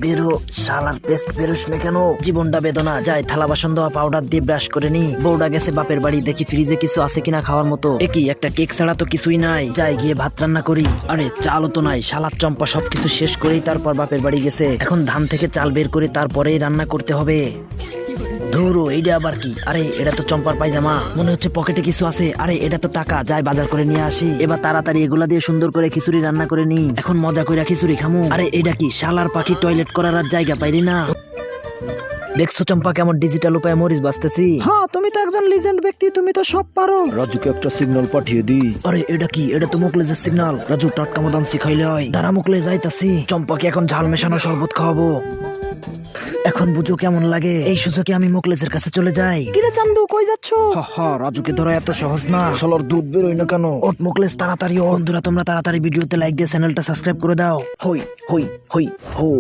বেরো শালার পেস্ট বেরোস না কেন? জীবনটা বেদনা যায়, থালা বাসন দেওয়া পাউডার দিয়ে ব্রাশ করে নি। বউটা গেছে বাপের বাড়ি, দেখি ফ্রিজে কিছু আছে কিনা খাওয়ার মতো। একই একটা কেক ছাড়া তো কিছুই নাই, যাই গিয়ে ভাত রান্না করি। আরে চালও তো নাই, শালার চম্পা সবকিছু শেষ করেই তারপর বাপের বাড়ি গেছে। এখন ধান থেকে চাল বের করে তারপরেই রান্না করতে হবে। ধরো এইটা আবার কি? আরে এটা তো চম্পার পায়জামা, মনে হচ্ছে পকেটে কিছু আছে। আরে এটা তো টাকা, যাই বাজার করে নিয়ে আসি। এবার তাড়াতাড়ি এগুলা দিয়ে সুন্দর করে খিচুড়ি রান্না করে নি। এখন মজা করে খিচুড়ি খামু। আরে এটা কি? শালার পাখি টয়লেট করার আর জায়গা পাইলি না। দেখছো চম্পা কেমন ডিজিটাল উপায়ে মরিচ বাঁচতেছি? হ্যাঁ, তুমি তো একজন লিজেন্ড ব্যক্তি, তুমি তো সব পারো। রাজুকে একটা সিগন্যাল পাঠিয়ে দিই। আরে এটা কি? এটা তো মুকলেজের সিগন্যাল। রাজু টাটকা মদান শিখাইলে হয়। দাঁড়া মুকলে যাইতাছি। চম্পাকে এখন ঝাল মেশানো শরবত খাওয়াবো। এখন বুঝো কেমন লাগে? এই সুযোগে আমি মুকলেজের কাছে চলে যাই। কিরে চান্দু, কই যাচ্ছ? রাজুকে ধরা এত সহজ না। শালার দুধ বেরোয় না কেন? ওট মুকলেজ তাড়াতাড়ি ও। বন্ধুরা তোমরা তাড়াতাড়ি ভিডিওতে লাইক দিয়ে চ্যানেলটা সাবস্ক্রাইব করে দাও। হই হই হই হো।